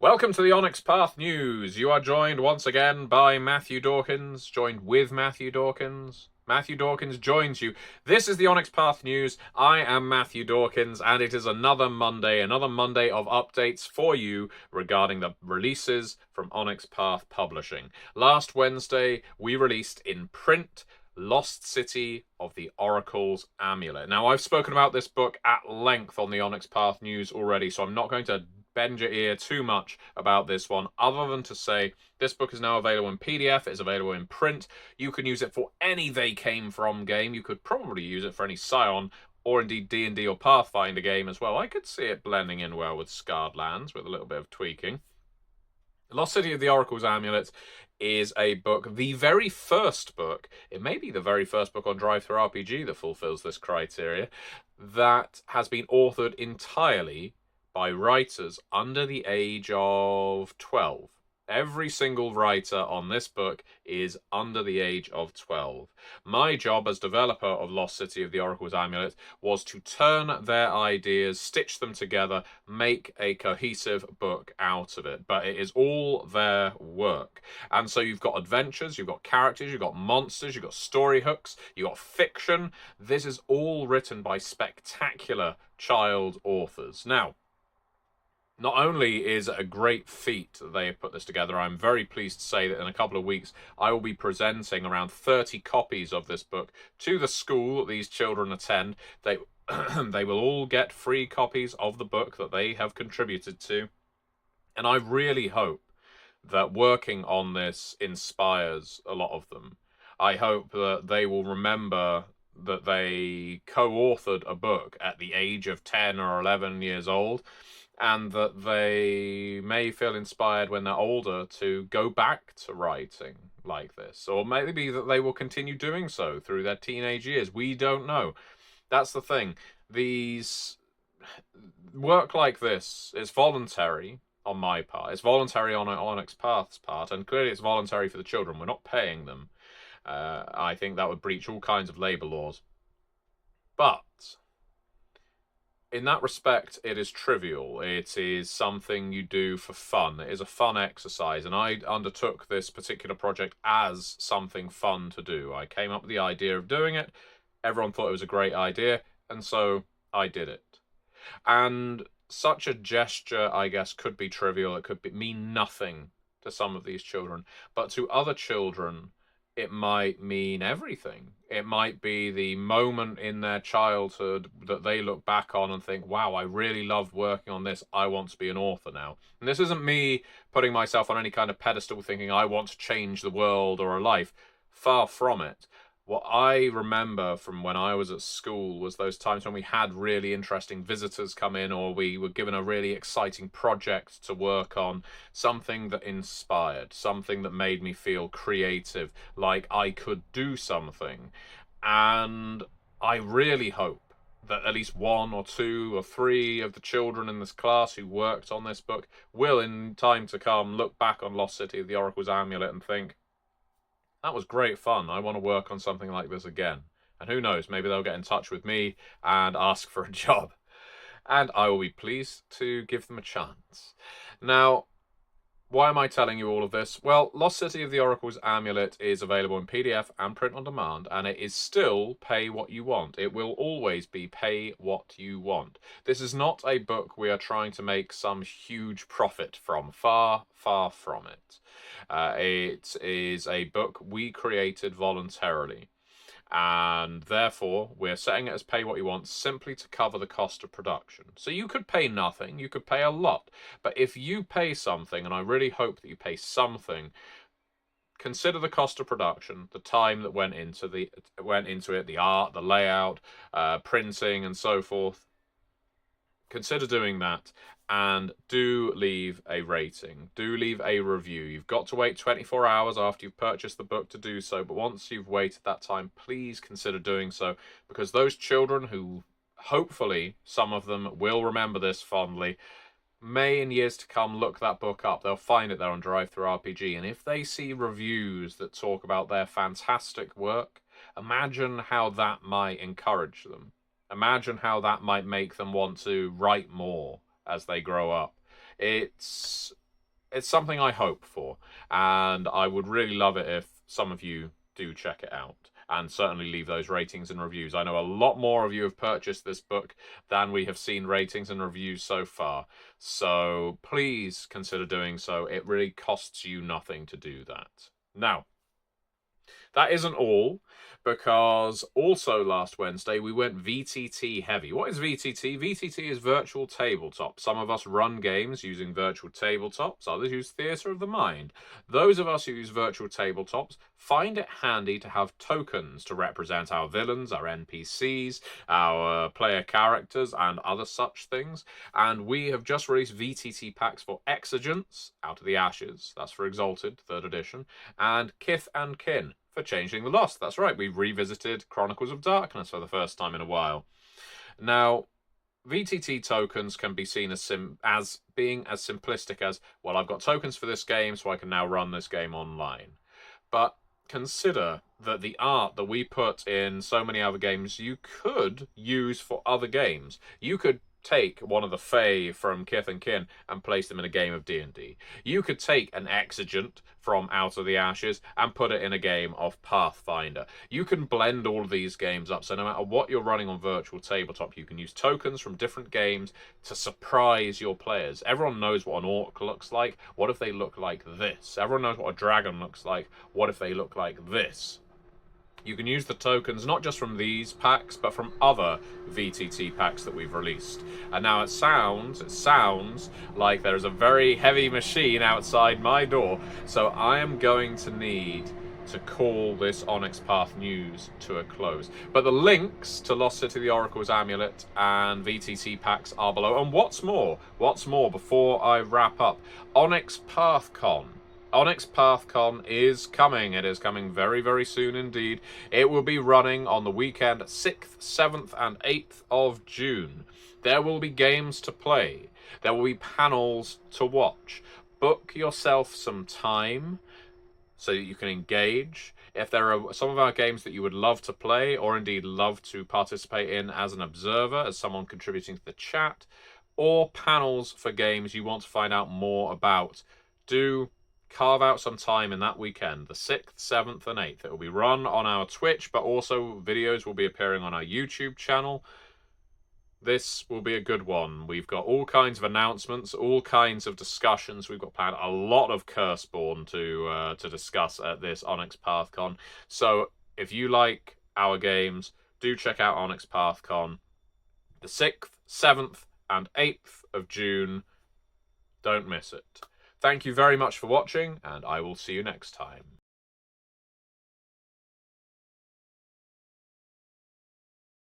Welcome to the Onyx Path News. You are joined once again by Matthew Dawkins, joined with Matthew Dawkins. Matthew Dawkins joins you. This is the Onyx Path News. I am Matthew Dawkins, and it is another Monday of updates for you regarding the releases from Onyx Path Publishing. Last Wednesday, we released in print Lost City of the Oracle's Amulet. Now, I've spoken about this book at length on the Onyx Path News already, so I'm not going to bend your ear too much about this one, other than to say this book is now available in PDF, it's available in print. You can use it for any They Came From game. You could probably use it for any Scion, or indeed D&D or Pathfinder game as well. I could see it blending in well with Scarred Lands with a little bit of tweaking. Lost City of the Oracle's Amulet is a book, the very first book, it may be the very first book on Drive-Thru RPG that fulfills this criteria, that has been authored entirely by writers under the age of 12. Every single writer on this book is under the age of 12. My job as developer of Lost City of the Oracle's Amulet was to turn their ideas, stitch them together, make a cohesive book out of it. But it is all their work. And so you've got adventures, you've got characters, you've got monsters, you've got story hooks, you've got fiction. This is all written by spectacular child authors. Now, not only is it a great feat that they have put this together, I'm very pleased to say that in a couple of weeks I will be presenting around 30 copies of this book to the school that these children attend. They they will all get free copies of the book that they have contributed to. And I really hope that working on this inspires a lot of them. I hope that they will remember that they co-authored a book at the age of 10 or 11 years old, and that they may feel inspired when they're older to go back to writing like this. Or maybe that they will continue doing so through their teenage years. We don't know. That's the thing. These work like this is voluntary on my part. It's voluntary on Onyx Path's part, and clearly it's voluntary for the children. We're not paying them. I think that would breach all kinds of labour laws. But in that respect, it is trivial. It is something you do for fun. It is a fun exercise, and I undertook this particular project as something fun to do. I came up with the idea of doing it. Everyone thought it was a great idea, and so I did it. And such a gesture, I guess, could be trivial. It could mean nothing to some of these children, but to other children, it might mean everything. It might be the moment in their childhood that they look back on and think, wow, I really loved working on this. I want to be an author now. And this isn't me putting myself on any kind of pedestal thinking I want to change the world or a life. Far from it. What I remember from when I was at school was those times when we had really interesting visitors come in, or we were given a really exciting project to work on, something that inspired, something that made me feel creative, like I could do something. And I really hope that at least one or two or three of the children in this class who worked on this book will, in time to come, look back on Lost City of the Oracle's Amulet and think, that was great fun. I want to work on something like this again. And who knows, maybe they'll get in touch with me and ask for a job. And I will be pleased to give them a chance. Now, why am I telling you all of this? Well, Lost City of the Oracle's Amulet is available in PDF and print on demand, and it is still pay what you want. It will always be pay what you want. This is not a book we are trying to make some huge profit from. Far, far from it. It is a book we created voluntarily, and therefore we're setting it as pay what you want simply to cover the cost of production. So you could pay nothing, you could pay a lot, but if you pay something, and I really hope that you pay something, consider the cost of production, the time that went into it, the art, the layout, printing, and so forth. Consider doing that, and do leave a rating. Do leave a review. You've got to wait 24 hours after you've purchased the book to do so, but once you've waited that time, please consider doing so, because those children who, hopefully, some of them will remember this fondly, may in years to come look that book up. They'll find it there on Drive-Thru RPG, and if they see reviews that talk about their fantastic work, imagine how that might encourage them. Imagine how that might make them want to write more as they grow up. It's it's something I hope for, and I would really love it if some of you do check it out. And certainly leave those ratings and reviews. I know a lot more of you have purchased this book than we have seen ratings and reviews so far. So please consider doing so. It really costs you nothing to do that. Now, that isn't all, because also last Wednesday we went VTT heavy. What is VTT? VTT is virtual tabletop. Some of us run games using virtual tabletops, others use theatre of the mind. Those of us who use virtual tabletops find it handy to have tokens to represent our villains, our NPCs, our player characters, and other such things. And we have just released VTT packs for Exigents, Out of the Ashes, that's for Exalted, 3rd edition, and Kith and Kin for Changeling the Lost. That's right, we've revisited Chronicles of Darkness for the first time in a while. Now, VTT tokens can be seen as being as simplistic as, well, I've got tokens for this game, so I can now run this game online. But consider that the art that we put in so many other games, you could use for other games. You could take one of the Fae from Kith and Kin and place them in a game of D&D. You could take an Exigent from Out of the Ashes and put it in a game of Pathfinder. You can blend all of these games up, so no matter what you're running on virtual tabletop, you can use tokens from different games to surprise your players. Everyone knows what an orc looks like. What if they look like this? Everyone knows what a dragon looks like. What if they look like this? You can use the tokens not just from these packs, but from other VTT packs that we've released. And now it sounds like there is a very heavy machine outside my door, so I am going to need to call this Onyx Path News to a close. But the links to Lost City of the Oracle's Amulet and VTT packs are below. And what's more, before I wrap up, Onyx PathCon. Onyx PathCon is coming. It is coming very, very soon indeed. It will be running on the weekend 6th, 7th, and 8th of June. There will be games to play. There will be panels to watch. Book yourself some time so that you can engage. If there are some of our games that you would love to play, or indeed love to participate in as an observer, as someone contributing to the chat, or panels for games you want to find out more about, do carve out some time in that weekend, the 6th, 7th, and 8th. It will be run on our Twitch, but also videos will be appearing on our YouTube channel. This will be a good one. We've got all kinds of announcements, all kinds of discussions. We've got planned a lot of Curseborn to discuss at this Onyx PathCon. So if you like our games, do check out Onyx PathCon. The 6th, 7th, and 8th of June. Don't miss it. Thank you very much for watching, and I will see you next time.